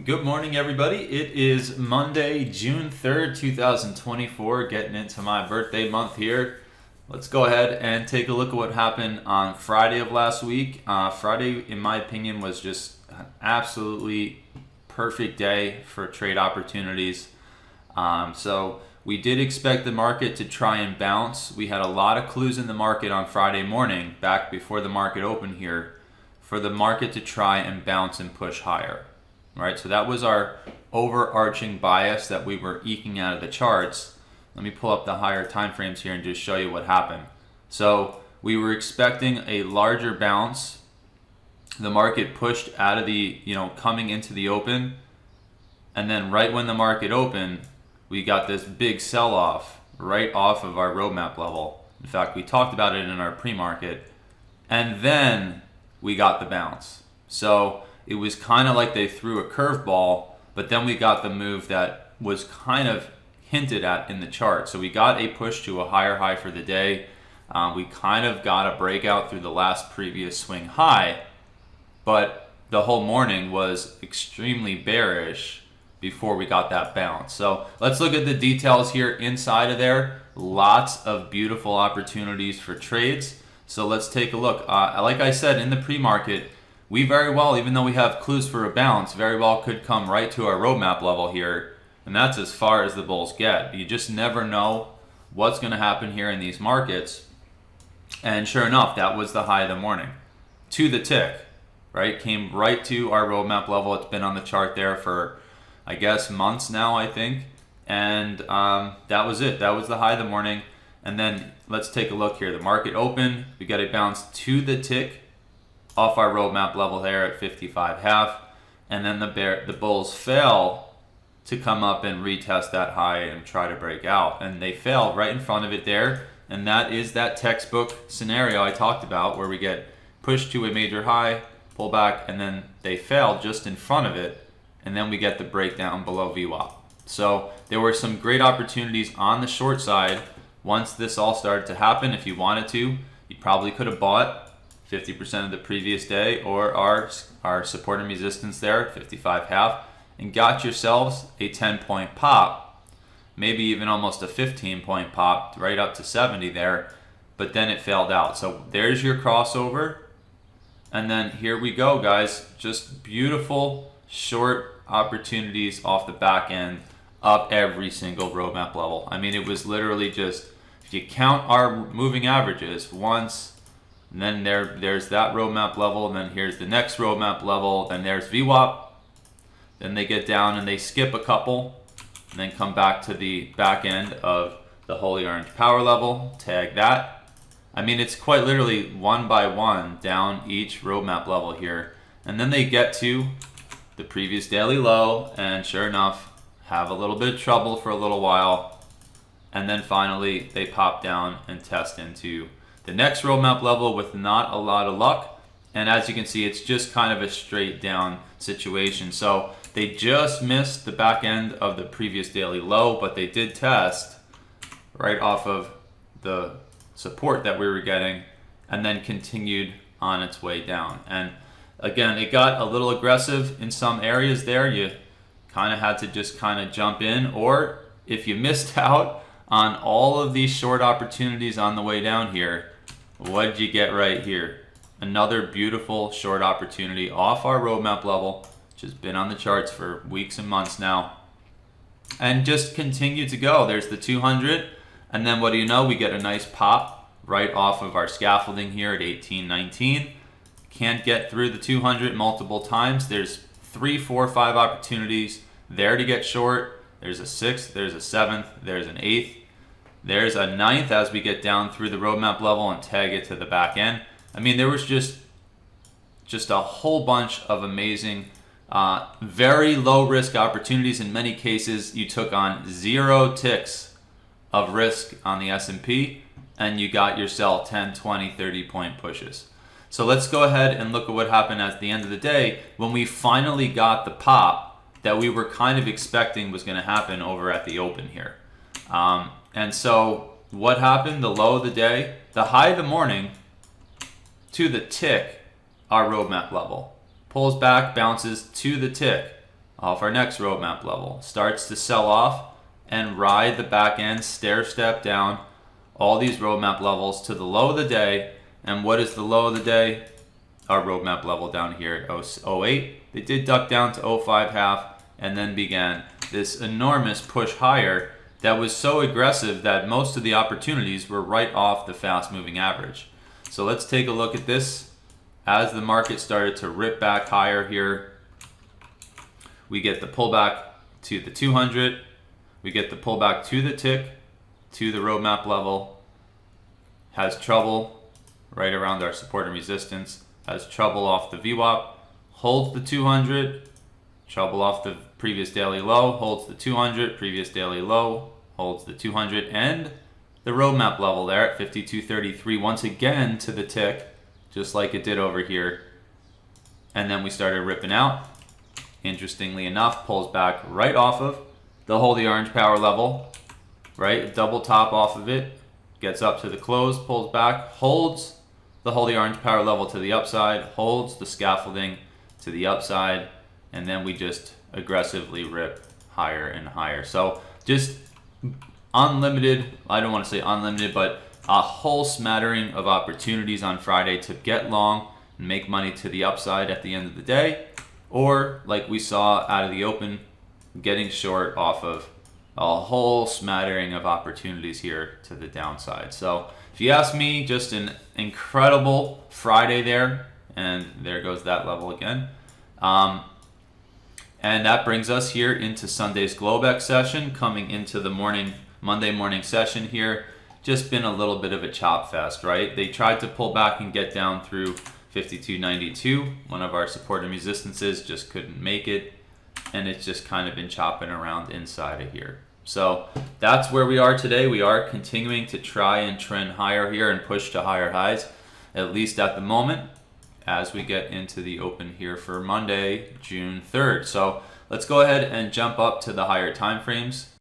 Good morning, everybody. It is Monday, June 3rd, 2024, getting into my birthday month here. Let's go ahead and take a look at what happened on Friday of last week. Friday, in my opinion, was just an absolutely perfect day for trade opportunities. So we did expect the market to try and bounce. We had a lot of clues in the market on Friday morning, back before the market opened here, for the market to try and bounce and push higher. Right, so that was our overarching bias that we were eking out of the charts. Let me pull up the higher time frames here and just show you what happened. So we were expecting a larger bounce. The market pushed out of the, coming into the open. And then right when the market opened, we got this big sell-off right off of our roadmap level. In fact, we talked about it in our pre-market. And then we got the bounce. So it was kind of like they threw a curveball, but then we got the move that was kind of hinted at in the chart. So we got a push to a higher high for the day. We kind of got a breakout through the last previous swing high, but the whole morning was extremely bearish before we got that bounce. So let's look at the details here inside of there. Lots of beautiful opportunities for trades. So let's take a look. Like I said in the pre-market, we very well, even though we have clues for a bounce, very well could come right to our roadmap level here. And that's as far as the bulls get. You just never know what's going to happen here in these markets. And sure enough, that was the high of the morning. To the tick, right? Came right to our roadmap level. It's been on the chart there for, I guess, months now, I think. And that was it. That was the high of the morning. And then let's take a look here. The market opened. We got a bounce to the tick off our roadmap level there at 55.5, and then the bulls fail to come up and retest that high and try to break out, and they failed right in front of it there. And that is that textbook scenario I talked about, where we get pushed to a major high, pull back, and then they fail just in front of it, and then we get the breakdown below VWAP. So there were some great opportunities on the short side once this all started to happen. If you wanted to, you probably could have bought 50% of the previous day, or our support and resistance there at 55.5, and got yourselves a 10-point pop, maybe even almost a 15-point pop, right up to 70 there, but then it failed out. So there's your crossover, and then here we go, guys. Just beautiful short opportunities off the back end up every single roadmap level. I mean, it was literally just, if you count our moving averages once, and then there's that roadmap level, and then here's the next roadmap level, then there's VWAP, then they get down and they skip a couple, and then come back to the back end of the holy orange power level, tag that. I mean, it's quite literally one by one down each roadmap level here, and then they get to the previous daily low, and sure enough, have a little bit of trouble for a little while, and then finally they pop down and test into the next roadmap level with not a lot of luck. And as you can see, it's just kind of a straight down situation. So they just missed the back end of the previous daily low, but they did test right off of the support that we were getting, and then continued on its way down. And again, it got a little aggressive in some areas there. You kind of had to just kind of jump in, or if you missed out on all of these short opportunities on the way down here, what did you get right here? Another beautiful short opportunity off our roadmap level, which has been on the charts for weeks and months now, and just continue to go. There's the 200, and then what do you know? We get a nice pop right off of our scaffolding here at 1819. Can't get through the 200 multiple times. There's 3, 4, 5 opportunities there to get short. There's a 6th, there's a 7th, there's an 8th. There's a 9th as we get down through the roadmap level and tag it to the back end. I mean, there was just a whole bunch of amazing, very low risk opportunities. In many cases, you took on 0 ticks of risk on the S&P, and you got yourself 10, 20, 30-point pushes. So let's go ahead and look at what happened at the end of the day when we finally got the pop that we were kind of expecting was going to happen over at the open here. And so what happened? The low of the day, the high of the morning, to the tick, our roadmap level. Pulls back, bounces to the tick. off our next roadmap level. Starts to sell off and ride the back end, stair step down all these roadmap levels to the low of the day. And what is the low of the day? Our roadmap level down here at 08. They did duck down to 05 half and then began this enormous push higher that was so aggressive that most of the opportunities were right off the fast moving average. So let's take a look at this. As the market started to rip back higher here, we get the pullback to the 200. We get the pullback to the tick, to the roadmap level. Has trouble right around our support and resistance. Has trouble off the VWAP. Holds the 200. Trouble off the previous daily low. Holds the 200. Previous daily low. Holds the 200. And the roadmap level there at 52.33. Once again to the tick, just like it did over here. And then we started ripping out. Interestingly enough, pulls back right off of the holy orange power level, right? Double top off of it, gets up to the close, pulls back, holds the holy orange power level to the upside, holds the scaffolding to the upside, and then we just aggressively rip higher and higher. So just unlimited, I don't want to say unlimited, but a whole smattering of opportunities on Friday to get long and make money to the upside at the end of the day, or like we saw out of the open, getting short off of a whole smattering of opportunities here to the downside. So if you ask me, just an incredible Friday there, and there goes that level again. And that brings us here into Sunday's Globex session, coming into the Monday morning session here. Just been a little bit of a chop fest, right? They tried to pull back and get down through 52.92, one of our support and resistances, just couldn't make it, and it's just kind of been chopping around inside of here. So that's where we are today. We are continuing to try and trend higher here and push to higher highs, at least at the moment, as we get into the open here for Monday, June 3rd. So let's go ahead and jump up to the higher time frames.